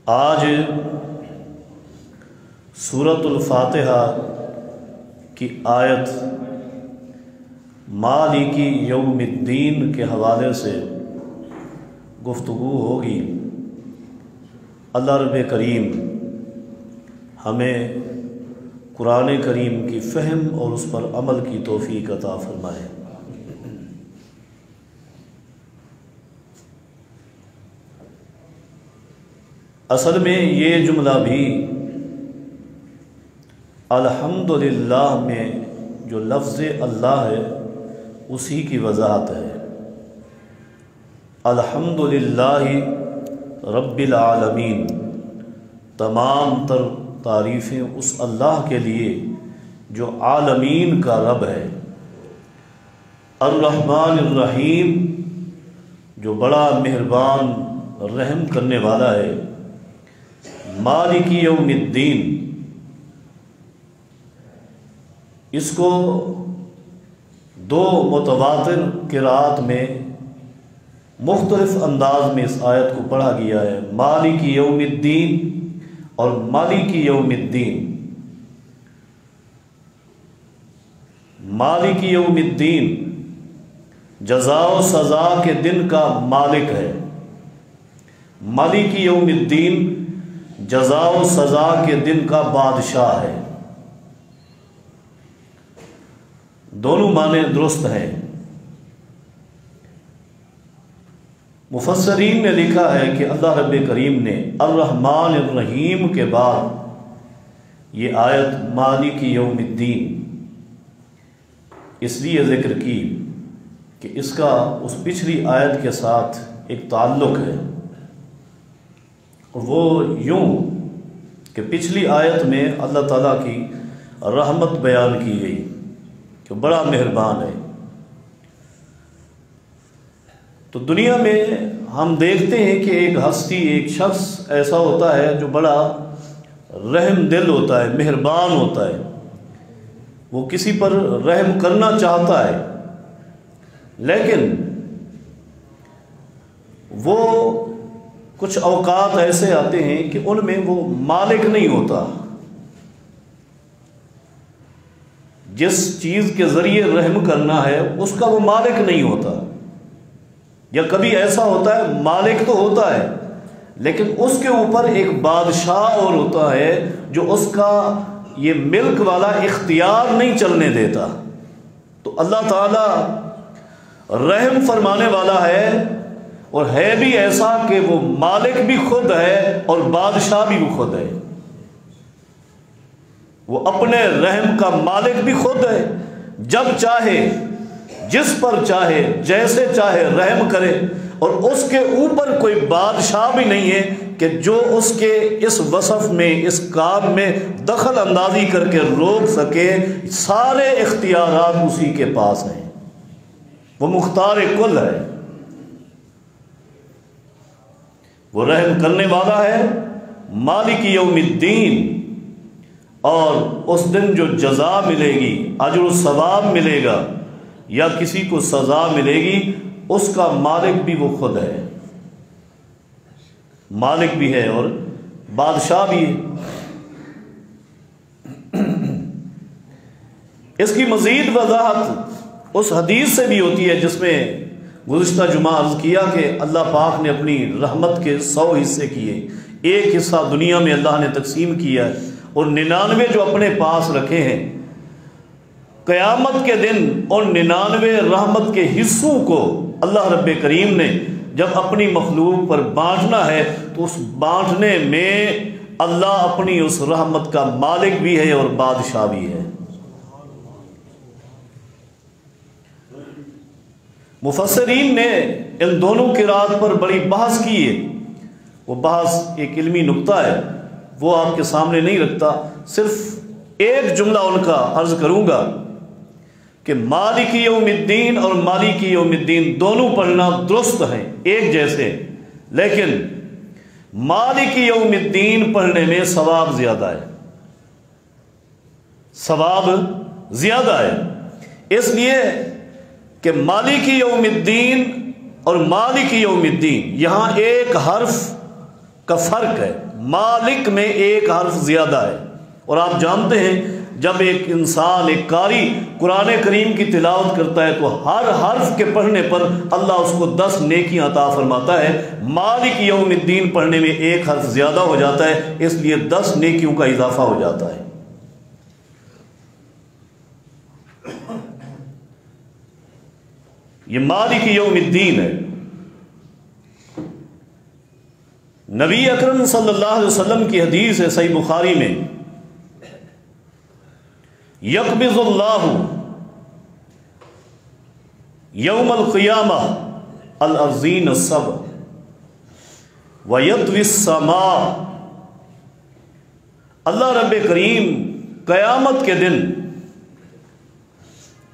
آج سورۃ الفاتحہ کی آیت مالک یوم الدین کے حوالے سے گفتگو ہوگی۔ اللہ رب کریم ہمیں قرآن کریم کی فہم اور اس پر عمل کی توفیق عطا فرمائے۔ اصل میں یہ جملہ بھی الحمدللہ میں جو لفظ اللہ ہے اسی کی وضاحت ہے۔ الحمدللہ رب العالمین، تمام تر تعریفیں اس اللہ کے لیے جو عالمین کا رب ہے۔ الرحمن الرحیم، جو بڑا مہربان رحم کرنے والا ہے۔ مالک یوم الدین، اس کو دو متواتر قرات میں مختلف انداز میں اس آیت کو پڑھا گیا ہے، مالک یوم الدین اور مالک یوم الدین۔ مالک یوم الدین جزا و سزا کے دن کا مالک ہے، مالک یوم الدین جزا و سزا کے دن کا بادشاہ ہے۔ دونوں معنی درست ہیں۔ مفسرین نے لکھا ہے کہ اللہ رب کریم نے الرحمن الرحیم کے بعد یہ آیت مالک یوم الدین اس لیے ذکر کی کہ اس کا اس پچھلی آیت کے ساتھ ایک تعلق ہے، اور وہ یوں کہ پچھلی آیت میں اللہ تعالیٰ کی رحمت بیان کی گئی کہ بڑا مہربان ہے۔ تو دنیا میں ہم دیکھتے ہیں کہ ایک ہستی، ایک شخص ایسا ہوتا ہے جو بڑا رحم دل ہوتا ہے، مہربان ہوتا ہے، وہ کسی پر رحم کرنا چاہتا ہے، لیکن وہ کچھ اوقات ایسے آتے ہیں کہ ان میں وہ مالک نہیں ہوتا۔ جس چیز کے ذریعے رحم کرنا ہے اس کا وہ مالک نہیں ہوتا، یا کبھی ایسا ہوتا ہے مالک تو ہوتا ہے لیکن اس کے اوپر ایک بادشاہ اور ہوتا ہے جو اس کا یہ ملک والا اختیار نہیں چلنے دیتا۔ تو اللہ تعالی رحم فرمانے والا ہے، اور ہے بھی ایسا کہ وہ مالک بھی خود ہے اور بادشاہ بھی وہ خود ہے۔ وہ اپنے رحم کا مالک بھی خود ہے، جب چاہے جس پر چاہے جیسے چاہے رحم کرے، اور اس کے اوپر کوئی بادشاہ بھی نہیں ہے کہ جو اس کے اس وصف میں، اس کام میں دخل اندازی کر کے روک سکے۔ سارے اختیارات اسی کے پاس ہیں، وہ مختار کل ہے، وہ رحم کرنے والا ہے۔ مالک یوم الدین، اور اس دن جو جزا ملے گی، اجر و ثواب ملے گا یا کسی کو سزا ملے گی، اس کا مالک بھی وہ خود ہے، مالک بھی ہے اور بادشاہ بھی ہے۔ اس کی مزید وضاحت اس حدیث سے بھی ہوتی ہے جس میں گزشتہ جمعہ عرض کیا کہ اللہ پاک نے اپنی رحمت کے 100 حصے کیے، ایک حصہ دنیا میں اللہ نے تقسیم کیا ہے اور 99 جو اپنے پاس رکھے ہیں۔ قیامت کے دن ان 99 رحمت کے حصوں کو اللہ رب کریم نے جب اپنی مخلوق پر بانٹنا ہے تو اس بانٹنے میں اللہ اپنی اس رحمت کا مالک بھی ہے اور بادشاہ بھی ہے۔ مفسرین نے ان دونوں قرات پر بڑی بحث کی ہے، وہ بحث ایک علمی نقطہ ہے، وہ آپ کے سامنے نہیں رکھتا، صرف ایک جملہ ان کا عرض کروں گا کہ مالک یوم الدین اور مالک یوم الدین دونوں پڑھنا درست ہیں، ایک جیسے، لیکن مالک یوم الدین پڑھنے میں ثواب زیادہ ہے، ثواب زیادہ ہے، اس لیے کہ مالک یوم الدین اور مالک یوم الدین، یہاں ایک حرف کا فرق ہے، مالک میں ایک حرف زیادہ ہے۔ اور آپ جانتے ہیں جب ایک انسان، ایک قاری قرآن کریم کی تلاوت کرتا ہے تو ہر حرف کے پڑھنے پر اللہ اس کو 10 نیکیاں عطا فرماتا ہے۔ مالک یوم الدین پڑھنے میں ایک حرف زیادہ ہو جاتا ہے، اس لیے 10 نیکیوں کا اضافہ ہو جاتا ہے۔ یہ مالک یوم الدین ہے۔ نبی اکرم صلی اللہ علیہ وسلم کی حدیث ہے صحیح بخاری میں، یقبض اللہ یوم القیامہ الارضین السبع ویطوی السماء، اللہ رب کریم قیامت کے دن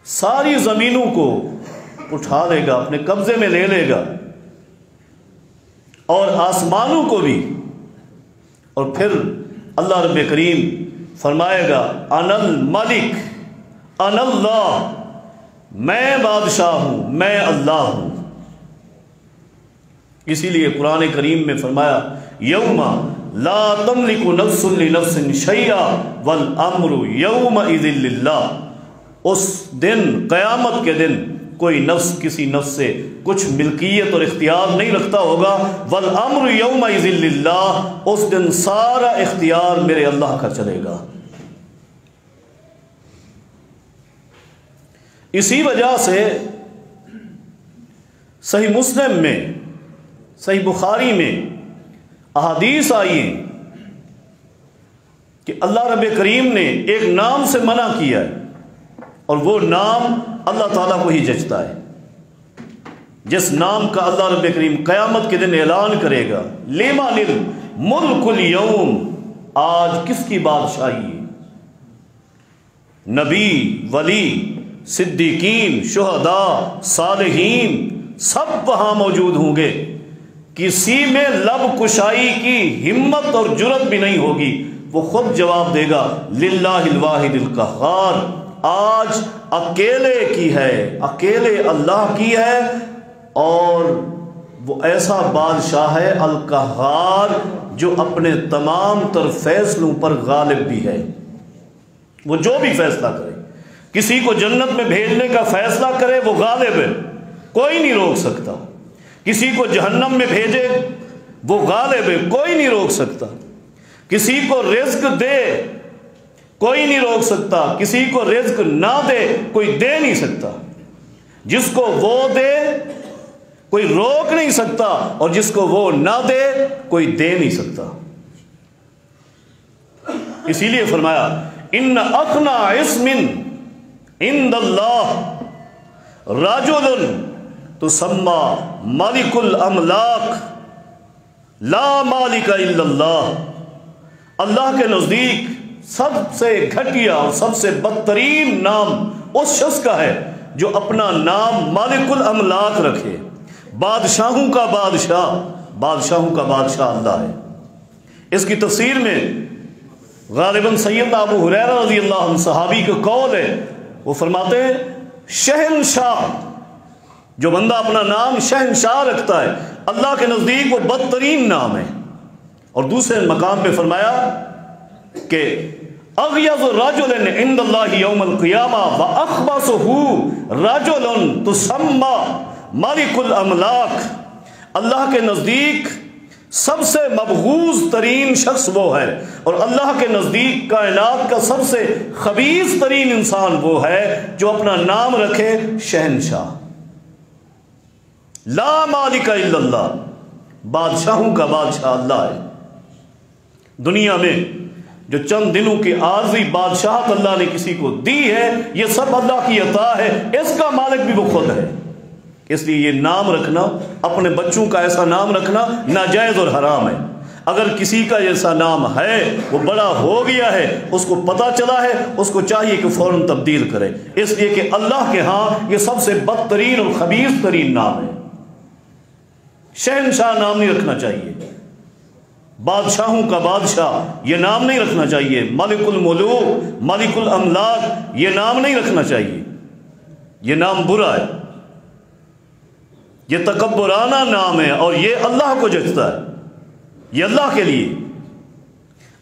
ساری زمینوں کو اٹھا لے گا، اپنے قبضے میں لے لے گا، اور آسمانوں کو بھی، اور پھر اللہ رب کریم فرمائے گا انا الملک انا اللہ، میں بادشاہ ہوں، میں اللہ ہوں۔ اسی لیے قرآن کریم میں فرمایا یوم لا تملک نفس لنفس شیئا والامر یومئذ للہ، اس دن، قیامت کے دن، کوئی نفس کسی نفس سے کچھ ملکیت اور اختیار نہیں رکھتا ہوگا، والامر یومئذ للہ، اس دن سارا اختیار میرے اللہ کا چلے گا۔ اسی وجہ سے صحیح مسلم میں، صحیح بخاری میں احادیث آئی ہیں کہ اللہ رب کریم نے ایک نام سے منع کیا ہے، اور وہ نام اللہ تعالیٰ کو ہی جچتا ہے، جس نام کا اللہ رب کریم قیامت کے دن اعلان کرے گا لمن الملک اليوم، آج کس کی بادشاہی ہے؟ نبی، ولی، صدیقین، شہداء، صالحین سب وہاں موجود ہوں گے، کسی میں لب کشائی کی ہمت اور جرت بھی نہیں ہوگی، وہ خود جواب دے گا للہ الواحد القہار، آج اکیلے کی ہے، اکیلے اللہ کی ہے، اور وہ ایسا بادشاہ ہے القہار جو اپنے تمام تر فیصلوں پر غالب بھی ہے۔ وہ جو بھی فیصلہ کرے، کسی کو جنت میں بھیجنے کا فیصلہ کرے، وہ غالب ہے، کوئی نہیں روک سکتا، کسی کو جہنم میں بھیجے وہ غالب ہے، کوئی نہیں روک سکتا، کسی کو رزق دے کوئی نہیں روک سکتا، کسی کو رزق نہ دے کوئی دے نہیں سکتا، جس کو وہ دے کوئی روک نہیں سکتا، اور جس کو وہ نہ دے کوئی دے نہیں سکتا۔ اسی لیے فرمایا ان اقنا اسم عند اللہ رجل تسمى ملک الاملاک لا مالک الا اللہ، اللہ کے نزدیک سب سے گھٹیا اور سب سے بدترین نام اس شخص کا ہے جو اپنا نام مالک الاملاک رکھے، بادشاہوں کا بادشاہ، بادشاہوں کا بادشاہ اللہ ہے۔ اس کی تفسیر میں غالباً سیدنا ابو ہریرہ رضی اللہ عنہ صحابی کا قول ہے، وہ فرماتے ہیں شہنشاہ، جو بندہ اپنا نام شہنشاہ رکھتا ہے اللہ کے نزدیک وہ بدترین نام ہے۔ اور دوسرے مقام پہ فرمایا کہ اغیظ رجل عند اللہ یوم القیامہ واخبثہ رجل تسمى ملک الاملاک، اللہ کے نزدیک سب سے مبغوض ترین شخص وہ ہے، اور اللہ کے نزدیک کائنات کا سب سے خبیث ترین انسان وہ ہے جو اپنا نام رکھے شہنشاہ، لا مالک الا اللہ، بادشاہوں کا بادشاہ اللہ ہے۔ دنیا میں جو چند دنوں کی عارضی بادشاہت اللہ نے کسی کو دی ہے، یہ سب اللہ کی عطا ہے، اس کا مالک بھی وہ خود ہے۔ اس لیے یہ نام رکھنا، اپنے بچوں کا ایسا نام رکھنا ناجائز اور حرام ہے۔ اگر کسی کا ایسا نام ہے، وہ بڑا ہو گیا ہے، اس کو پتہ چلا ہے، اس کو چاہیے کہ فوراً تبدیل کرے، اس لیے کہ اللہ کے ہاں یہ سب سے بدترین اور خبیث ترین نام ہے۔ شہنشاہ نام نہیں رکھنا چاہیے، بادشاہوں کا بادشاہ یہ نام نہیں رکھنا چاہیے، ملک الملوک، ملک الاملاک یہ نام نہیں رکھنا چاہیے، یہ نام برا ہے، یہ تکبرانہ نام ہے، اور یہ اللہ کو جچتا ہے۔ یہ اللہ کے لیے،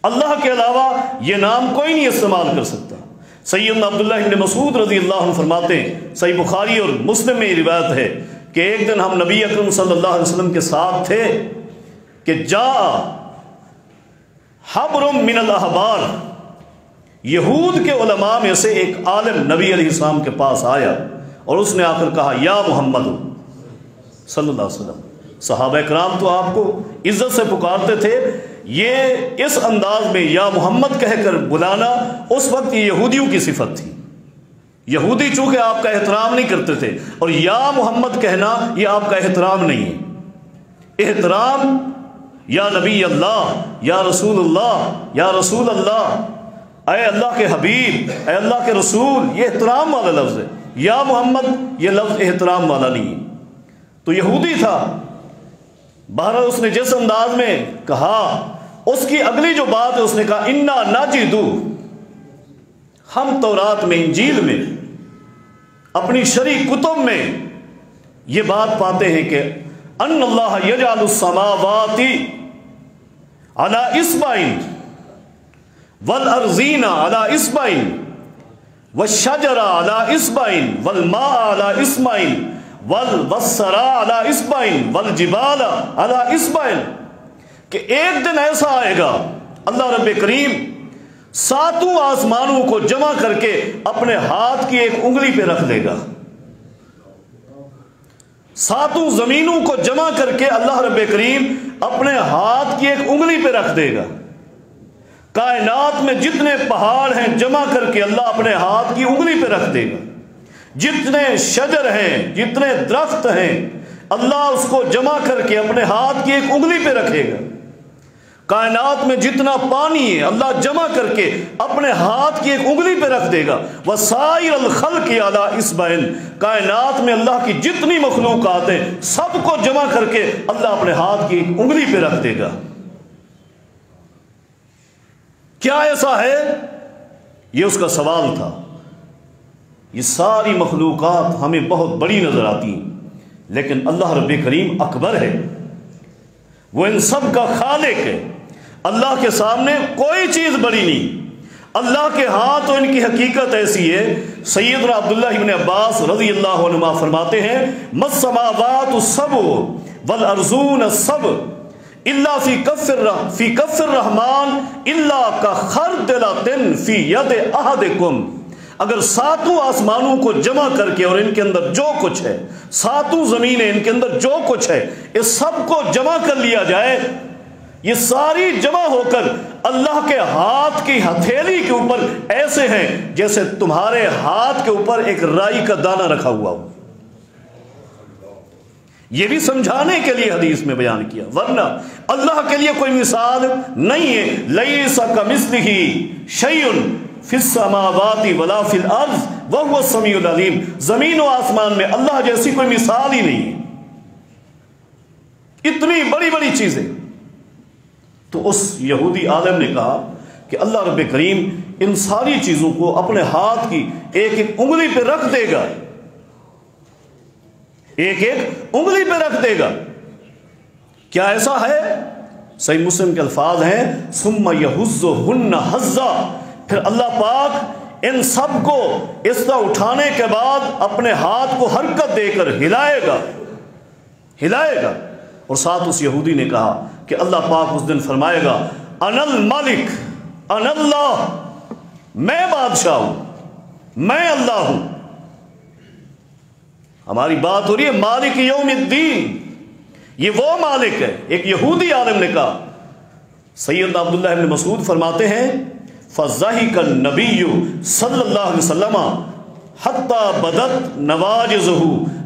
اللہ کے علاوہ یہ نام کوئی نہیں استعمال کر سکتا۔ سیدنا عبداللہ ابن مسعود رضی اللہ عنہ فرماتے ہیں، صحیح بخاری اور مسلم میں یہ روایت ہے کہ ایک دن ہم نبی اکرم صلی اللہ علیہ وسلم کے ساتھ تھے کہ جا حبر من الاحبار، یہود کے علماء میں سے ایک عالم نبی علیہ السلام کے پاس آیا اور اس نے آ کر کہا یا محمد صلی اللہ علیہ وسلم۔ صحابہ کرام تو آپ کو عزت سے پکارتے تھے، یہ اس انداز میں یا محمد کہہ کر بلانا اس وقت یہ یہودیوں کی صفت تھی۔ یہودی چونکہ آپ کا احترام نہیں کرتے تھے، اور یا محمد کہنا یہ آپ کا احترام نہیں ہے۔ احترام یا نبی اللہ، یا رسول اللہ، یا رسول اللہ، اے اللہ کے حبیب، اے اللہ کے رسول، یہ احترام والا لفظ ہے۔ یا محمد یہ لفظ احترام والا نہیں ہے۔ تو یہودی تھا، بہرحال اس نے جس انداز میں کہا، اس کی اگلی جو بات ہے اس نے کہا انا ناجدو، ہم تورات میں، انجیل میں، اپنی شرعی کتب میں یہ بات پاتے ہیں کہ ان اللہ یجعل السماوات علی اصبعین والارضین علی اصبعین والشجر علی اصبعین والماء علی اصبعین والسراء علی اصبعین والجبال علی اصبعین، کہ ایک دن ایسا آئے گا اللہ رب کریم ساتوں آسمانوں کو جمع کر کے اپنے ہاتھ کی ایک انگلی پہ رکھ دے گا، ساتوں زمینوں کو جمع کر کے اللہ رب کریم اپنے ہاتھ کی ایک انگلی پہ رکھ دے گا، کائنات میں جتنے پہاڑ ہیں جمع کر کے اللہ اپنے ہاتھ کی انگلی پہ رکھ دے گا، جتنے شجر ہیں، جتنے درخت ہیں، اللہ اس کو جمع کر کے اپنے ہاتھ کی ایک انگلی پہ رکھے گا، کائنات میں جتنا پانی ہے اللہ جمع کر کے اپنے ہاتھ کی ایک انگلی پہ رکھ دے گا، وسائر الخلق علی اصبعین، کائنات میں اللہ کی جتنی مخلوقات ہیں سب کو جمع کر کے اللہ اپنے ہاتھ کی ایک انگلی پہ رکھ دے گا۔ کیا ایسا ہے؟ یہ اس کا سوال تھا۔ یہ ساری مخلوقات ہمیں بہت بڑی نظر آتی ہیں، لیکن اللہ رب کریم اکبر ہے، وہ ان سب کا خالق ہے۔ اللہ کے سامنے کوئی چیز بڑی نہیں، اللہ کے ہاں تو ان کی حقیقت ایسی ہے۔ سیدنا عبداللہ ابن عباس رضی اللہ عنہما فرماتے ہیں السماوات السبع والارضون السبع الا فی کف الرحمن الا کخردلۃ فی ید احدکم، اگر ساتوں آسمانوں کو جمع کر کے اور ان کے اندر جو کچھ ہے، ساتوں زمینیں ان کے اندر جو کچھ ہے، اس سب کو جمع کر لیا جائے، یہ ساری جمع ہو کر اللہ کے ہاتھ کی ہتھیلی کے اوپر ایسے ہیں جیسے تمہارے ہاتھ کے اوپر ایک رائی کا دانہ رکھا ہوا ہو۔ یہ بھی سمجھانے کے لیے حدیث میں بیان کیا، ورنہ اللہ کے لیے کوئی مثال نہیں ہے۔ لیس کمثلہ شیء فی السماوات ولا فی الارض وہو السمیع العلیم، زمین و آسمان میں اللہ جیسی کوئی مثال ہی نہیں ہے، اتنی بڑی بڑی چیزیں۔ تو اس یہودی عالم نے کہا کہ اللہ رب کریم ان ساری چیزوں کو اپنے ہاتھ کی ایک ایک انگلی پہ رکھ دے گا، ایک ایک انگلی پہ رکھ دے گا۔ کیا ایسا ہے؟ صحیح مسلم کے الفاظ ہیں ثم یہزہن حزا، پھر اللہ پاک ان سب کو اس طرح اٹھانے کے بعد اپنے ہاتھ کو حرکت دے کر ہلائے گا۔ اور ساتھ اس یہودی نے کہا کہ اللہ پاک اس دن فرمائے گا انا الملک انا اللہ، میں بادشاہ ہوں، میں اللہ ہوں۔ ہماری بات ہو رہی ہے مالک یوم الدین، یہ وہ مالک ہے۔ ایک یہودی عالم نے کہا، سیدنا عبداللہ ابن مسعود فرماتے ہیں فضحک النبی صلی اللہ علیہ وسلم حتی بدت نواجذہ،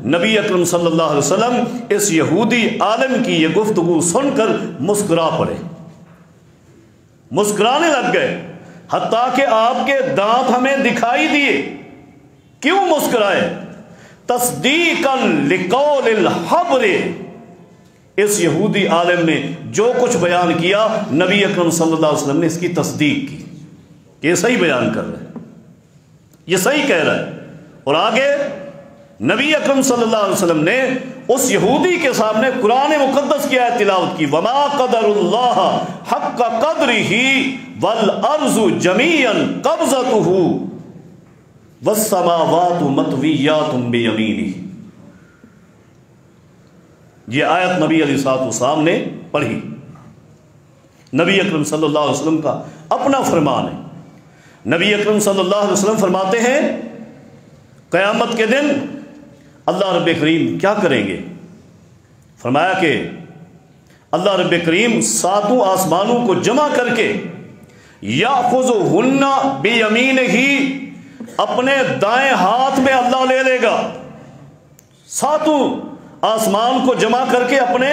نبی اکرم صلی اللہ علیہ وسلم اس یہودی عالم کی یہ گفتگو سن کر مسکرا پڑے، مسکرانے لگ گئے، حتیٰ کہ آپ کے دانت ہمیں دکھائی دیے۔ کیوں مسکرائے؟ تصدیقا لقول الحبر، اس یہودی عالم نے جو کچھ بیان کیا نبی اکرم صلی اللہ علیہ وسلم نے اس کی تصدیق کی کہ یہ صحیح بیان کر رہا ہے، یہ صحیح کہہ رہا ہے۔ اور آگے نبی اکرم صلی اللہ علیہ وسلم نے اس یہودی کے سامنے قرآن مقدس کی آیت تلاوت کی، وما قدر اللہ حق قدرہ والارض جمیعا قبضتہ والسماوات مطویات بیمینہ۔ یہ آیت نبی علیہ الصلوۃ والسلام نے پڑھی۔ نبی اکرم صلی اللہ علیہ وسلم کا اپنا فرمان ہے۔ نبی اکرم صلی اللہ علیہ وسلم فرماتے ہیں قیامت کے دن اللہ رب کریم کیا کریں گے؟ فرمایا کہ اللہ رب کریم ساتوں آسمانوں کو جمع کر کے یاخذہن بیمینہ، اپنے دائیں ہاتھ میں اللہ لے لے گا۔ ساتوں آسمان کو جمع کر کے اپنے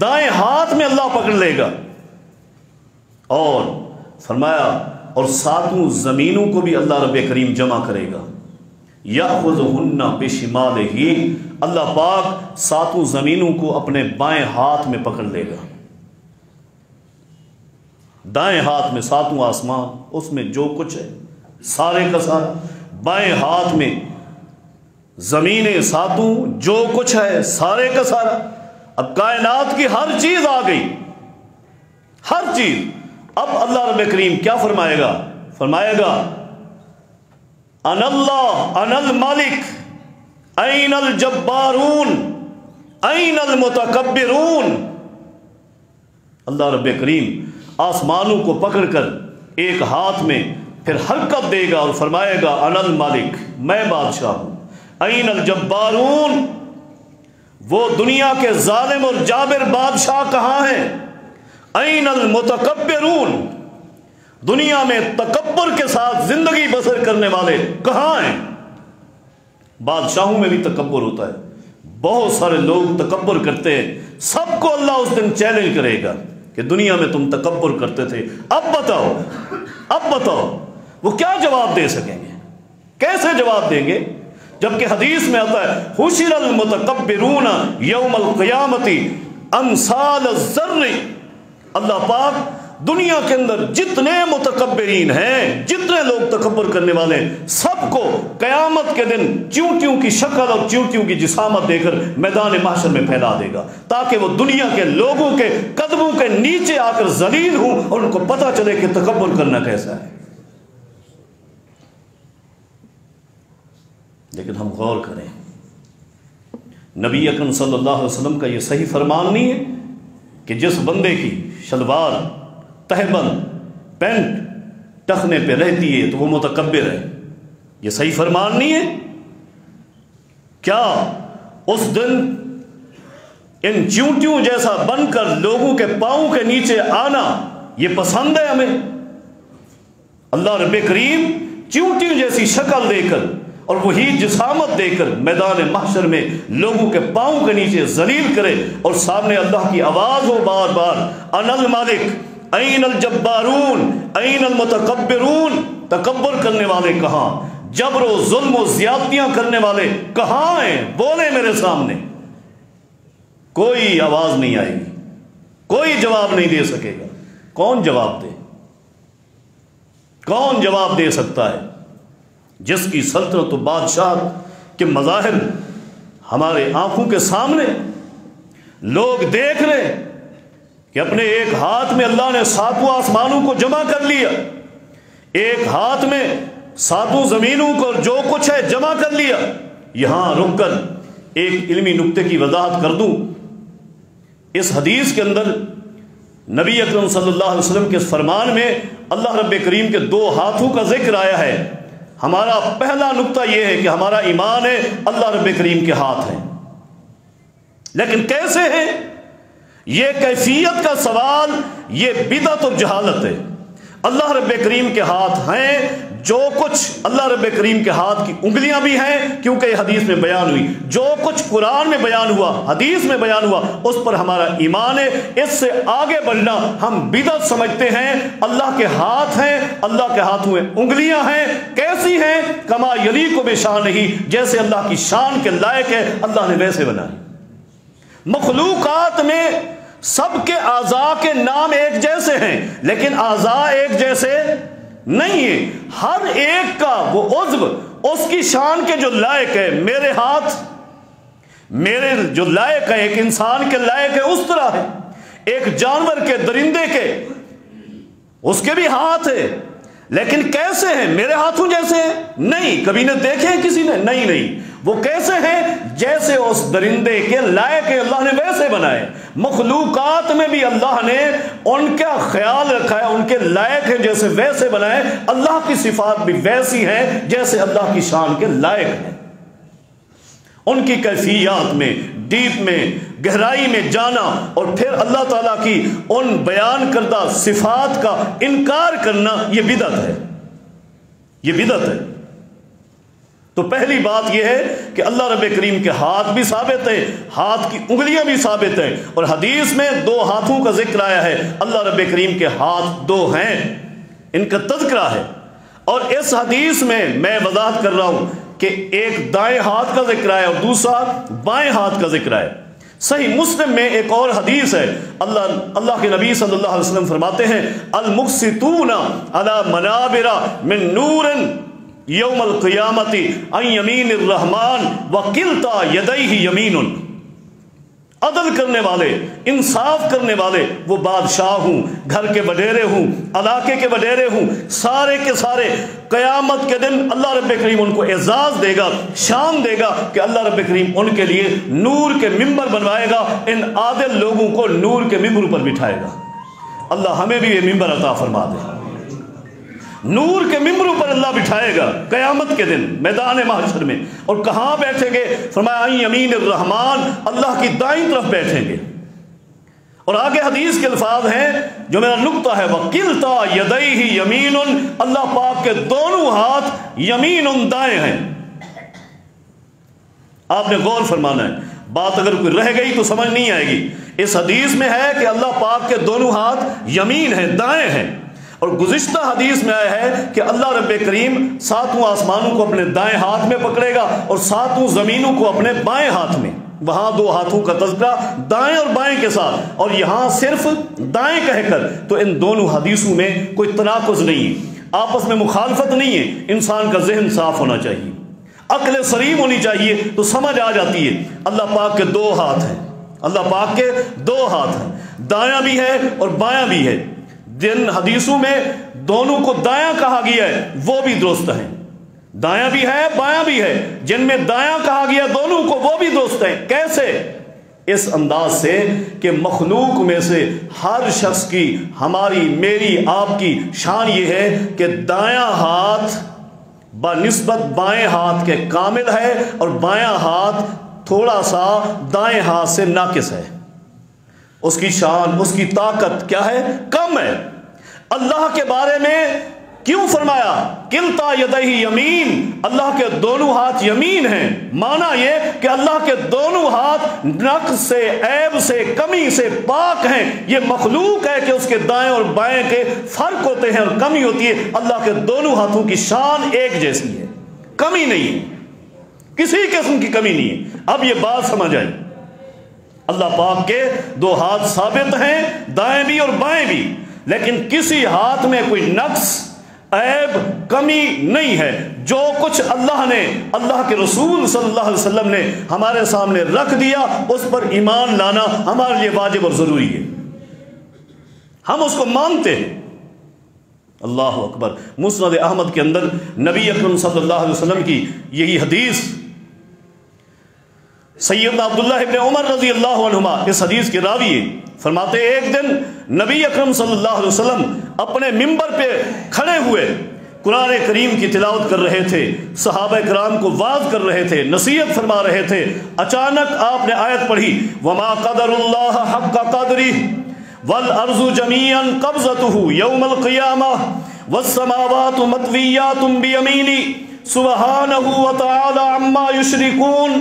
دائیں ہاتھ میں اللہ پکڑ لے گا، اور فرمایا اور ساتوں زمینوں کو بھی اللہ رب کریم جمع کرے گا۔ یاخذہن بشمالہ، اللہ پاک ساتوں زمینوں کو اپنے بائیں ہاتھ میں پکڑ لے گا۔ دائیں ہاتھ میں ساتوں آسمان، اس میں جو کچھ ہے سارے کا سارا، بائیں ہاتھ میں زمینیں ساتوں، جو کچھ ہے سارے کا سارا۔ اب کائنات کی ہر چیز آ گئی، ہر چیز۔ اب اللہ رب کریم کیا فرمائے گا؟ فرمائے گا ان اللہ ان الملک این الجبارون این المتکبرون۔ اللہ رب کریم آسمانوں کو پکڑ کر ایک ہاتھ میں پھر حرکت دے گا اور فرمائے گا ان الملک، میں بادشاہ ہوں، این الجبارون، وہ دنیا کے ظالم اور جابر بادشاہ کہاں ہیں؟ این المتکبرون، دنیا میں تکبر کے ساتھ زندگی بسر کرنے والے کہاں ہیں؟ بادشاہوں میں بھی تکبر ہوتا ہے، بہت سارے لوگ تکبر کرتے ہیں، سب کو اللہ اس دن چیلنج کرے گا کہ دنیا میں تم تکبر کرتے تھے، اب بتاؤ وہ کیا جواب دے سکیں گے؟ کیسے جواب دیں گے؟ جبکہ حدیث میں آتا ہے حشر المتکبرون یوم القیامت امثال الذر۔ اللہ پاک دنیا کے اندر جتنے متکبرین ہیں، جتنے لوگ تکبر کرنے والے ہیں، سب کو قیامت کے دن چیونٹیوں کی شکل اور چیونٹیوں کی جسامت دے کر میدان محشر میں پھیلا دے گا، تاکہ وہ دنیا کے لوگوں کے قدموں کے نیچے آ کر ذلیل ہوں اور ان کو پتہ چلے کہ تکبر کرنا کیسا ہے۔ لیکن ہم غور کریں، نبی اکرم صلی اللہ علیہ وسلم کا یہ صحیح فرمان نہیں ہے کہ جس بندے کی شلوار، تہبند، پینٹ ٹخنے پہ رہتی ہے تو وہ متکبر ہے؟ یہ صحیح فرمان نہیں ہے؟ کیا اس دن ان چیونٹیوں جیسا بن کر لوگوں کے پاؤں کے نیچے آنا یہ پسند ہے ہمیں؟ اللہ رب کریم چیونٹیوں جیسی شکل دے کر اور وہی جسامت دے کر میدان محشر میں لوگوں کے پاؤں کے نیچے ذلیل کرے، اور سامنے اللہ کی آواز ہو بار بار ان الملک این الجبارون این المتکبرون۔ تکبر کرنے والے کہاں؟ جبر و ظلم و زیادتیاں کرنے والے کہاں ہیں؟ بولے میرے سامنے۔ کوئی آواز نہیں آئے گی، کوئی جواب نہیں دے سکے گا۔ کون جواب دے؟ کون جواب دے سکتا ہے جس کی سلطنت و بادشاہت کے مظاہر ہمارے آنکھوں کے سامنے لوگ دیکھ رہے کہ اپنے ایک ہاتھ میں اللہ نے ساتوں آسمانوں کو جمع کر لیا، ایک ہاتھ میں ساتوں زمینوں کو جو کچھ ہے جمع کر لیا۔ یہاں رک کر ایک علمی نکتے کی وضاحت کر دوں۔ اس حدیث کے اندر نبی اکرم صلی اللہ علیہ وسلم کے فرمان میں اللہ رب کریم کے دو ہاتھوں کا ذکر آیا ہے۔ ہمارا پہلا نقطہ یہ ہے کہ ہمارا ایمان ہے اللہ رب کریم کے ہاتھ ہیں، لیکن کیسے ہیں؟ یہ کیفیت کا سوال، یہ بدعت اور جہالت ہے۔ اللہ رب کریم کے ہاتھ ہیں، جو کچھ اللہ رب کریم کے ہاتھ کی انگلیاں بھی ہیں، کیونکہ یہ حدیث میں بیان ہوئی، جو کچھ قرآن میں بیان ہوا، حدیث میں بیان ہوا، اس پر ہمارا ایمان ہے۔ اس سے آگے بڑھنا ہم بدعت سمجھتے ہیں۔ اللہ کے ہاتھ ہیں، اللہ کے ہاتھوں میں انگلیاں ہیں، کیسی ہیں؟ کما یلیق بشانہ، جیسے اللہ کی شان کے لائق ہے اللہ نے ویسے بنائی۔ مخلوقات میں سب کے اعضاء کے نام ایک جیسے ہیں، لیکن اعضاء ایک جیسے نہیں ہے۔ ہر ایک کا وہ عضو اس کی شان کے جو لائق ہے، میرے ہاتھ میرے جو لائق ہے، ایک انسان کے لائق ہے اس طرح ہے، ایک جانور کے، درندے کے، اس کے بھی ہاتھ ہے، لیکن کیسے ہیں؟ میرے ہاتھوں جیسے ہیں؟ نہیں، کبھی نے دیکھے ہیں کسی نے؟ نہیں، وہ کیسے ہیں؟ جیسے اس درندے کے لائق ہے، اللہ نے ویسے بنائے۔ مخلوقات میں بھی اللہ نے ان کا خیال رکھا ہے، ان کے لائق ہے جیسے ویسے بنائے۔ اللہ کی صفات بھی ویسی ہیں جیسے اللہ کی شان کے لائق ہیں۔ ان کی کیفیات میں، ڈیپ میں، گہرائی میں جانا اور پھر اللہ تعالیٰ کی ان بیان کردہ صفات کا انکار کرنا، یہ بدعت ہے، یہ بدعت ہے۔ تو پہلی بات یہ ہے کہ اللہ رب کریم کے ہاتھ بھی ثابت ہے، ہاتھ کی انگلیاں بھی ثابت ہیں، اور حدیث میں 2 ہاتھوں کا ذکر آیا ہے۔ اللہ رب کریم کے ہاتھ 2 ہیں، ان کا تذکرہ ہے۔ اور اس حدیث میں وضاحت کر رہا ہوں کہ ایک دائیں ہاتھ کا ذکر ہے اور دوسرا بائیں ہاتھ کا ذکر ہے۔ صحیح مسلم میں ایک اور حدیث ہے، اللہ کے نبی صلی اللہ علیہ وسلم فرماتے ہیں، المقسطون علی منابر من نور یوم القیامت عن یمین الرحمن وکلتا یدیہ یمین۔ عدل کرنے والے، انصاف کرنے والے، وہ بادشاہ ہوں، گھر کے وڈیرے ہوں، علاقے کے وڈیرے ہوں، سارے کے سارے قیامت کے دن اللہ رب کریم ان کو اعزاز دے گا، شان دے گا کہ اللہ رب کریم ان کے لیے نور کے ممبر بنوائے گا، ان عادل لوگوں کو نور کے ممبر پر بٹھائے گا۔ اللہ ہمیں بھی یہ ممبر عطا فرما دے۔ نور کے ممبروں پر اللہ بٹھائے گا قیامت کے دن میدان محشر میں، اور کہاں بیٹھیں گے؟ فرمایا عن یمین الرحمن، اللہ کی دائیں طرف بیٹھیں گے۔ اور آگے حدیث کے الفاظ ہیں جو میرا نقطہ ہے، وَقِلْتَا يَدَيْهِ يَمِينٌ، اللہ پاک کے دونوں ہاتھ یمین دائیں ہیں۔ آپ نے غور فرمانا ہے، بات اگر کوئی رہ گئی تو سمجھ نہیں آئے گی۔ اس حدیث میں ہے کہ اللہ پاک کے دونوں ہاتھ یمین ہیں، دائیں ہیں، اور گزشتہ حدیث میں آیا ہے کہ اللہ رب کریم 7 آسمانوں کو اپنے دائیں ہاتھ میں پکڑے گا اور 7 زمینوں کو اپنے بائیں ہاتھ میں۔ وہاں 2 ہاتھوں کا تذکرہ دائیں اور بائیں کے ساتھ، اور یہاں صرف دائیں کہہ کر، تو ان دونوں حدیثوں میں کوئی تناقض نہیں ہے، آپس میں مخالفت نہیں ہے۔ انسان کا ذہن صاف ہونا چاہیے، عقل سلیم ہونی چاہیے، تو سمجھ آ جاتی ہے اللہ پاک کے 2 ہاتھ ہیں، اللہ پاک کے 2 ہاتھ ہیں، دایاں بھی ہے اور بایاں بھی ہے۔ جن حدیثوں میں دونوں کو دایاں کہا گیا ہے وہ بھی درست ہیں، دایاں بھی ہے بایاں بھی ہے۔ جن میں دایاں کہا گیا دونوں کو، وہ بھی درست ہیں۔ کیسے؟ اس انداز سے کہ مخلوق میں سے ہر شخص کی، ہماری، میری، آپ کی شان یہ ہے کہ دایاں ہاتھ بنسبت بائیں ہاتھ کے کامل ہے، اور بایاں ہاتھ تھوڑا سا دائیں ہاتھ سے ناقص ہے۔ اس کی شان، اس کی طاقت کیا ہے؟ کم ہے۔ اللہ کے بارے میں کیوں فرمایا کلتا یدیہ یمین؟ اللہ کے دونوں ہاتھ یمین ہیں، معنی یہ کہ اللہ کے دونوں ہاتھ نقص سے، عیب سے، کمی سے پاک ہیں۔ یہ مخلوق ہے کہ اس کے دائیں اور بائیں کے فرق ہوتے ہیں اور کمی ہوتی ہے، اللہ کے دونوں ہاتھوں کی شان ایک جیسی ہے، کمی نہیں ہے، کسی قسم کی کمی نہیں ہے۔ اب یہ بات سمجھ آئی، اللہ پاک کے 2 ہاتھ ثابت ہیں، دائیں بھی اور بائیں بھی، لیکن کسی ہاتھ میں کوئی نقص، عیب، کمی نہیں ہے۔ جو کچھ اللہ نے، اللہ کے رسول صلی اللہ علیہ وسلم نے ہمارے سامنے رکھ دیا، اس پر ایمان لانا ہمارے لیے واجب اور ضروری ہے، ہم اس کو مانتے ہیں۔ اللہ اکبر۔ مسند احمد کے اندر نبی اکرم صلی اللہ علیہ وسلم کی یہی حدیث، سیدنا عبداللہ ابن عمر رضی اللہ عنہما اس حدیث کے راوی فرماتے، ایک دن نبی اکرم صلی اللہ علیہ وسلم اپنے منبر پہ کھڑے ہوئے قرآن کریم کی تلاوت کر رہے تھے، صحابہ کرام کو واعظ کر رہے تھے، نصیحت فرما رہے تھے۔ اچانک آپ نے آیت پڑھی، وما قدر اللہ حق قدرہ والارض جميعا قبضته يوم القيامة والسماوات مطويات بيمينه سبحانه وتعالى عما يشركون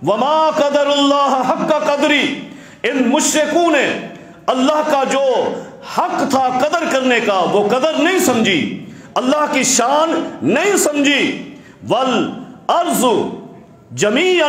وما قدر اللہ حق قدری۔ ان مشرکوں نے اللہ کا جو حق تھا قدر کرنے کا، وہ قدر نہیں سمجھی، اللہ کی شان نہیں سمجھی۔ والارض جمیعا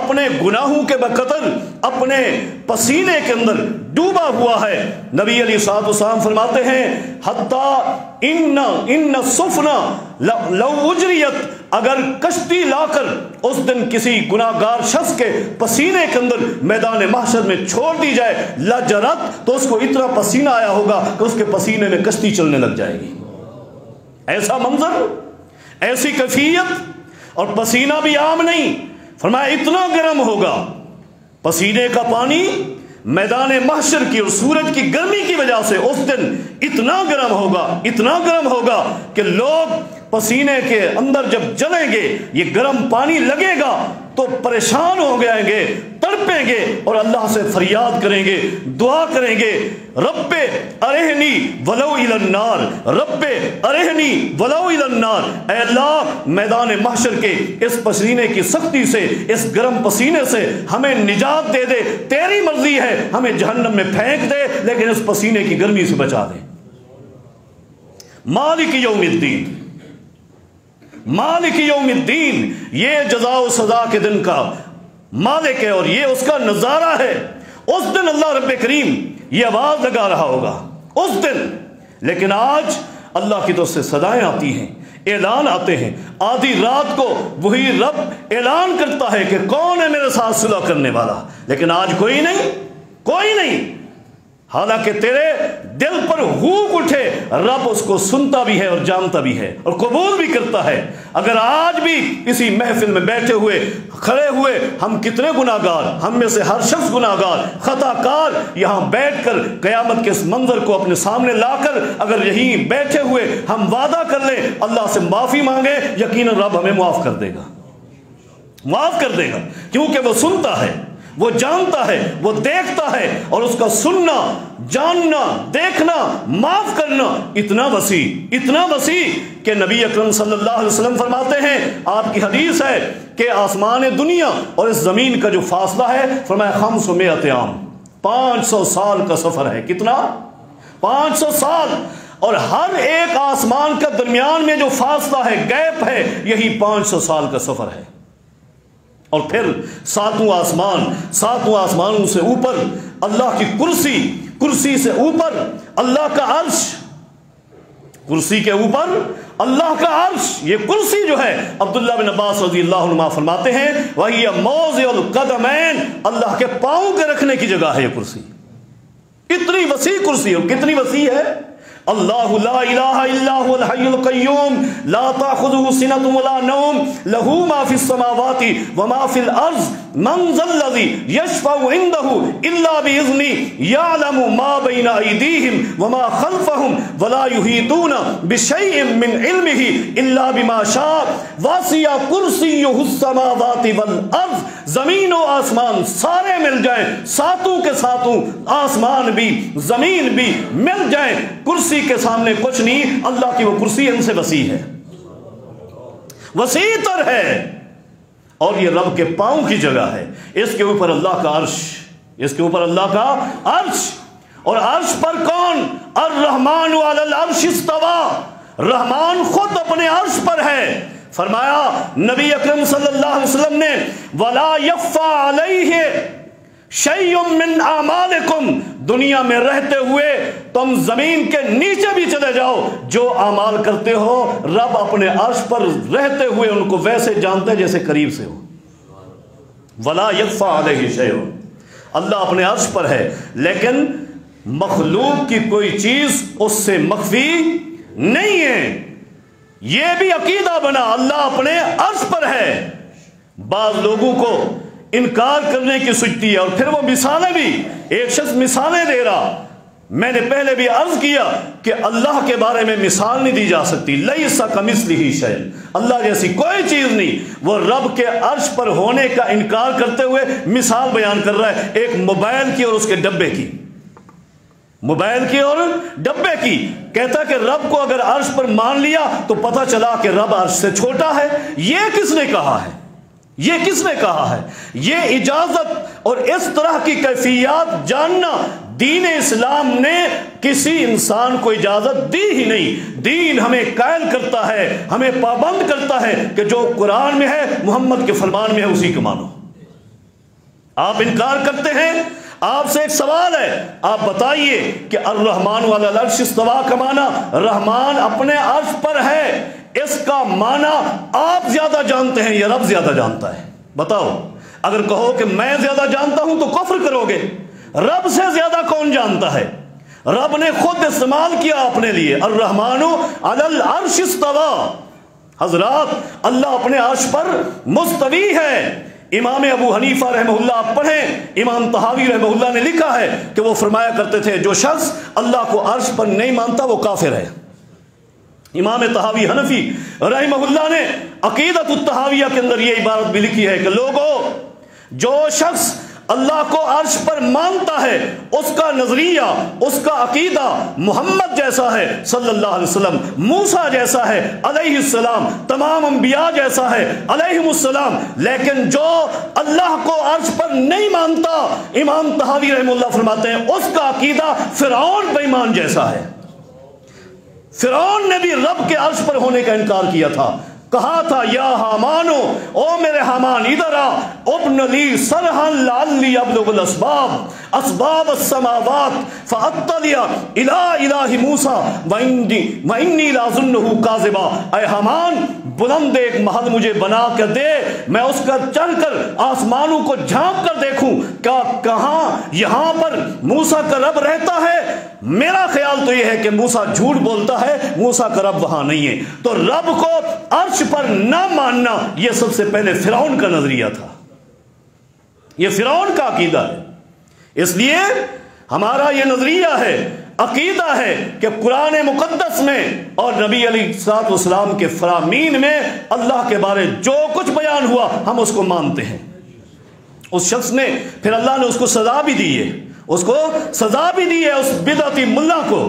اپنے گناہوں کے بقدر اپنے پسینے کے اندر ڈوبا ہوا ہے۔ نبی علیہ الصلوۃ والسلام فرماتے ہیں حتیٰ ان السفنہ لو اجریت، اگر کشتی لا کر اس دن کسی گناہگار شخص کے پسینے کے اندر میدان محشر میں چھوڑ دی جائے لجرت، تو اس کو اتنا پسینہ آیا ہوگا کہ اس کے پسینے میں کشتی چلنے لگ جائے گی۔ ایسا منظر، ایسی کیفیت، اور پسینہ بھی عام نہیں، فرمایا اتنا گرم ہوگا، پسینے کا پانی میدان محشر کی اور سورج کی گرمی کی وجہ سے اس دن اتنا گرم ہوگا، اتنا گرم ہوگا کہ لوگ پسینے کے اندر جب جلیں گے، یہ گرم پانی لگے گا تو پریشان ہو جائیں گے، تڑپیں گے اور اللہ سے فریاد کریں گے، دعا کریں گے، رب ارہنی ولو الی النار، رب ارہنی ولو الی النار، اے اللہ میدان محشر کے اس پسینے کی سختی سے، اس گرم پسینے سے ہمیں نجات دے دے، تیری مرضی ہے ہمیں جہنم میں پھینک دے لیکن اس پسینے کی گرمی سے بچا دے۔ مالک یوم الدین، مالک یوم الدین، یہ جزا و سزا کے دن کا مالک ہے اور یہ اس کا نظارہ ہے۔ اس دن اللہ رب کریم یہ آواز لگا رہا ہوگا اس دن، لیکن آج اللہ کی طرف سے صدائیں آتی ہیں، اعلان آتے ہیں، آدھی رات کو وہی رب اعلان کرتا ہے کہ کون ہے میرے ساتھ صلح کرنے والا، لیکن آج کوئی نہیں، کوئی نہیں۔ حالانکہ تیرے دل پر ہوک اٹھے، رب اس کو سنتا بھی ہے اور جانتا بھی ہے اور قبول بھی کرتا ہے۔ اگر آج بھی اسی محفل میں بیٹھے ہوئے کھڑے ہوئے ہم کتنے گناہگار، ہم میں سے ہر شخص گناہگار خطا کار، یہاں بیٹھ کر قیامت کے اس منظر کو اپنے سامنے لا کر اگر یہیں بیٹھے ہوئے ہم وعدہ کر لیں اللہ سے معافی مانگے، یقیناً رب ہمیں معاف کر دے گا، معاف کر دے گا، کیونکہ وہ سنتا ہے، وہ جانتا ہے، وہ دیکھتا ہے، اور اس کا سننا، جاننا، دیکھنا، معاف کرنا اتنا وسیع، اتنا وسیع کہ نبی اکرم صلی اللہ علیہ وسلم فرماتے ہیں، آپ کی حدیث ہے کہ آسمان دنیا اور اس زمین کا جو فاصلہ ہے، فرمایا 500 عام، 500 سال کا سفر ہے۔ کتنا؟ 500 سال، اور ہر ایک آسمان کا درمیان میں جو فاصلہ ہے، گیپ ہے، یہی 500 سال کا سفر ہے۔ اور پھر ساتواں آسمان، ساتواں آسمانوں سے اوپر اللہ کی کرسی، کرسی سے اوپر اللہ کا عرش، کرسی کے اوپر اللہ کا عرش، یہ کرسی جو ہے عبداللہ بن عباس رضی اللہ عنہ فرماتے ہیں وَهِيَ مَوْضِعُ الْقَدَمَيْن، اللہ کے پاؤں کے رکھنے کی جگہ ہے یہ کرسی۔ اتنی وسیع کرسی، اور کتنی وسیع ہے؟ اللہ لا الہ الا هو الحی القیوم لا تأخذه سنة ولا نوم له ما في السماوات وما في الارض من ذا الذی یشفع عنده الا باذنه یعلم ما بین ایدیہم وما خلفهم ولا یحیطون بشیء من علمه الا بما شاء وسع کرسیہ السماوات والارض، زمین و آسمان سارے مل جائیں، ساتوں کے ساتوں آسمان بھی زمین بھی مل جائیں، کرسی کے سامنے کچھ نہیں، اللہ کی وہ کرسی ان سے وسیع ہے، وسیع تر ہے، اور یہ رب کے پاؤں کی جگہ ہے۔ اس کے اوپر اللہ کا عرش، اس کے اوپر اللہ کا عرش، اور عرش پر کون؟ الرحمن علی العرش استوى، رحمان خود اپنے عرش پر ہے۔ فرمایا نبی اکرم صلی اللہ علیہ وسلم نے وَلَا يَخْفَى عَلَيْهِ شَيْءٌ مِّنْ أَعْمَالِكُمْ، دنیا میں رہتے ہوئے تم زمین کے نیچے بھی چلے جاؤ، جو اعمال کرتے ہو رب اپنے عرش پر رہتے ہوئے ان کو ویسے جانتے جیسے قریب سے ہو۔ وَلَا يَخْفَى عَلَيْهِ شَيْءٌ، اللہ اپنے عرش پر ہے، لیکن مخلوق کی کوئی چیز اس سے مخفی نہیں ہے۔ یہ بھی عقیدہ بنا اللہ اپنے عرش پر ہے۔ بعض لوگوں کو انکار کرنے کی سوچتی ہے، اور پھر وہ مثالیں بھی، ایک شخص مثالیں دے رہا، میں نے پہلے بھی عرض کیا کہ اللہ کے بارے میں مثال نہیں دی جا سکتی، لیس کمثلہ شیء، اللہ جیسی کوئی چیز نہیں۔ وہ رب کے عرش پر ہونے کا انکار کرتے ہوئے مثال بیان کر رہا ہے، ایک موبائل کی اور اس کے ڈبے کی، موبائل کی اور ڈبے کی، کہتا کہ رب کو اگر عرش پر مان لیا تو پتہ چلا کہ رب عرش سے چھوٹا ہے۔ یہ کس نے کہا ہے؟ یہ کس نے کہا ہے؟ یہ اجازت اور اس طرح کی کیفیات جاننا دین اسلام نے کسی انسان کو اجازت دی ہی نہیں۔ دین ہمیں قائل کرتا ہے، ہمیں پابند کرتا ہے کہ جو قرآن میں ہے، محمد کے فرمان میں ہے، اسی کو مانو۔ آپ انکار کرتے ہیں، آپ سے ایک سوال ہے، آپ بتائیے کہ الرحمن علی العرش استویٰ کا معنی رحمان اپنے عرش پر ہے، اس کا معنی آپ زیادہ جانتے ہیں یا رب زیادہ جانتا ہے؟ بتاؤ۔ اگر کہو کہ میں زیادہ جانتا ہوں تو کفر کرو گے۔ رب سے زیادہ کون جانتا ہے؟ رب نے خود استعمال کیا اپنے لیے، الرحمن علی العرش استویٰ۔ حضرات، اللہ اپنے عرش پر مستوی ہے۔ امام ابو حنیفہ رحمہ اللہ آپ پڑھیں، امام طحاوی رحمہ اللہ نے لکھا ہے کہ وہ فرمایا کرتے تھے جو شخص اللہ کو عرش پر نہیں مانتا وہ کافر ہے۔ امام طحاوی حنفی رحمہ اللہ نے عقیدۃ الطحاویہ کے اندر یہ عبارت بھی لکھی ہے کہ لوگوں، جو شخص اللہ کو عرش پر مانتا ہے اس کا نظریہ، اس کا عقیدہ محمد جیسا ہے صلی اللہ علیہ وسلم، موسیٰ جیسا ہے علیہ السلام، تمام انبیاء جیسا ہے علیہم السلام، لیکن جو اللہ کو عرش پر نہیں مانتا، امام طحاوی رحمہ اللہ فرماتے ہیں اس کا عقیدہ فرعون بے ایمان جیسا ہے۔ فرعون نے بھی رب کے عرش پر ہونے کا انکار کیا تھا، کہا تھا یا حامانو، او میرے حامان ادھر آ، ابن لی صرحا لعلی ابلغ الاسباب اسباب السماوات فاطلع الی الہ موسیٰ وانی لاظنہ کاذبا۔ اے حامان، بلند ایک محل مجھے بنا کر دے، میں اس کا چڑھ کر آسمانوں کو جھانک کر دیکھوں کیا کہاں یہاں پر موسیٰ کا رب رہتا ہے۔ میرا خیال تو یہ ہے کہ موسیٰ جھوٹ بولتا ہے، موسیٰ کا رب وہاں نہیں ہے۔ تو رب کو عرش پر نہ ماننا یہ سب سے پہلے فرعون کا نظریہ تھا، یہ فرعون کا عقیدہ ہے۔ اس لیے ہمارا یہ نظریہ ہے، عقیدہ ہے کہ قرآن مقدس میں اور نبی علیہ الصلوۃ والسلام کے فرامین میں اللہ کے بارے جو کچھ بیان ہوا ہم اس کو مانتے ہیں۔ اس شخص نے پھر اللہ نے اس کو سزا بھی دی ہے، اس کو سزا بھی دی ہے اس بدعتی ملا کو،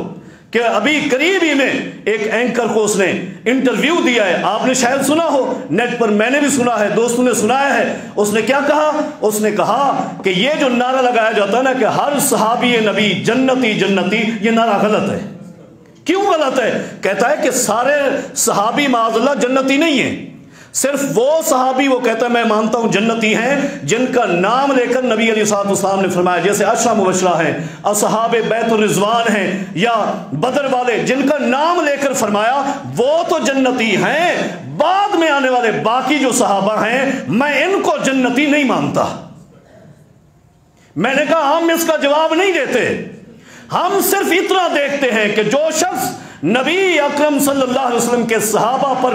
کہ ابھی قریب ہی میں ایک اینکر کو اس نے انٹرویو دیا ہے، آپ نے شاید سنا ہو نیٹ پر، میں نے بھی سنا ہے، دوستوں نے سنایا ہے۔ اس نے کیا کہا؟ اس نے کہا کہ یہ جو نعرہ لگایا جاتا ہے نا کہ ہر صحابی نبی جنتی جنتی، یہ نعرہ غلط ہے۔ کیوں غلط ہے؟ کہتا ہے کہ سارے صحابی معاذ اللہ جنتی نہیں ہیں، صرف وہ صحابی وہ کہتا ہے میں مانتا ہوں جنتی ہیں جن کا نام لے کر نبی علیہ الصلوۃ والسلام نے فرمایا، جیسے عشرہ مبشرہ ہیں، اصحاب بیت الرضوان ہیں، یا بدر والے جن کا نام لے کر فرمایا وہ تو جنتی ہیں، بعد میں آنے والے باقی جو صحابہ ہیں میں ان کو جنتی نہیں مانتا۔ میں نے کہا ہم اس کا جواب نہیں دیتے، ہم صرف اتنا دیکھتے ہیں کہ جو شخص نبی اکرم صلی اللہ علیہ وسلم کے صحابہ پر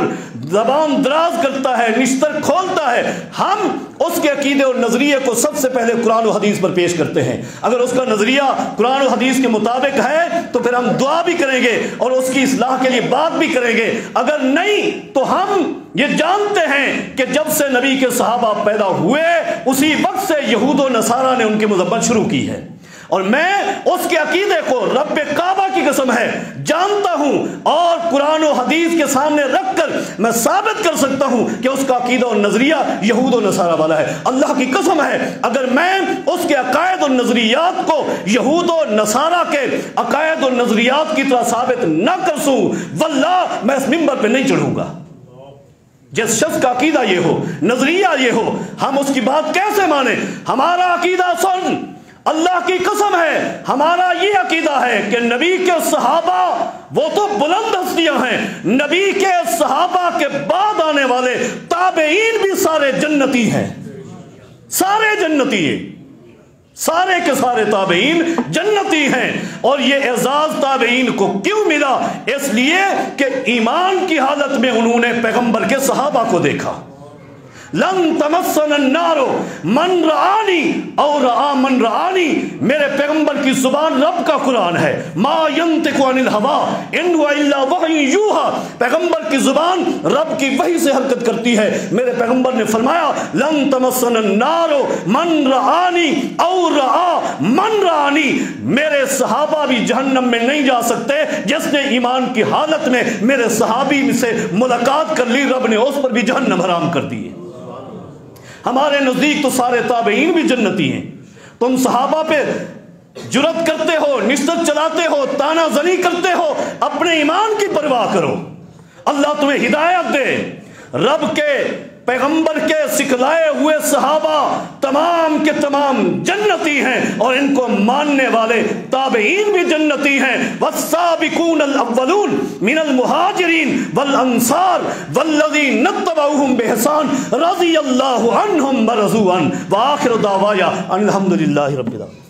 زبان دراز کرتا ہے، نشتر کھولتا ہے، ہم اس کے عقیدے اور نظریے کو سب سے پہلے قرآن و حدیث پر پیش کرتے ہیں۔ اگر اس کا نظریہ قرآن و حدیث کے مطابق ہے تو پھر ہم دعا بھی کریں گے اور اس کی اصلاح کے لیے بات بھی کریں گے، اگر نہیں تو ہم یہ جانتے ہیں کہ جب سے نبی کے صحابہ پیدا ہوئے اسی وقت سے یہود و نصارہ نے ان کی مذمت شروع کی ہے، اور میں اس کے عقیدے کو رب کعبہ کی قسم ہے جانتا ہوں، اور قرآن و حدیث کے سامنے رکھ کر میں ثابت کر سکتا ہوں کہ اس کا عقیدہ اور نظریہ یہود و نصارہ والا ہے۔ اللہ کی قسم ہے اگر میں اس کے عقائد اور نظریات کو یہود و نصارہ کے عقائد اور نظریات کی طرح ثابت نہ کر سوں، واللہ میں اس منبر پہ نہیں چڑھوں گا۔ جس شخص کا عقیدہ یہ ہو، نظریہ یہ ہو، ہم اس کی بات کیسے مانیں؟ ہمارا عقیدہ سن، اللہ کی قسم ہے ہمارا یہ عقیدہ ہے کہ نبی کے صحابہ وہ تو بلند ہستیاں ہیں، نبی کے صحابہ کے بعد آنے والے تابعین بھی سارے جنتی ہیں، سارے جنتی ہیں، سارے کے سارے تابعین جنتی ہیں۔ اور یہ اعزاز تابعین کو کیوں ملا؟ اس لیے کہ ایمان کی حالت میں انہوں نے پیغمبر کے صحابہ کو دیکھا۔ لن تمسن النار من رآنی اور رآ من رآنی، میرے پیغمبر کی زبان رب کا قرآن ہے، ما ینطق عن الہوی ان هو الا وحی یوحی، پیغمبر کی زبان رب کی وحی سے حرکت کرتی ہے۔ میرے پیغمبر نے فرمایا لن تمسن النار من رآنی اور رآ من رآنی، میرے صحابہ بھی جہنم میں نہیں جا سکتے، جس نے ایمان کی حالت میں میرے صحابی سے ملاقات کر لی رب نے اس پر بھی جہنم حرام کر دی ہے۔ ہمارے نزدیک تو سارے تابعین بھی جنتی ہیں، تم صحابہ پہ جرت کرتے ہو، نشتر چلاتے ہو، تانا زنی کرتے ہو، اپنے ایمان کی پرواہ کرو، اللہ تمہیں ہدایت دے۔ رب کے پیغمبر کے سکھلائے ہوئے صحابہ تمام کے تمام جنتی ہیں، اور ان کو ماننے والے تابعین بھی جنتی ہیں۔ والسابقون الاولون من المہاجرین والانصار والذین اتبعوہم بإحسان رضی اللہ عنہم ورضوا عنہ، وآخر دعوایا ان الحمد للہ رب العالمین۔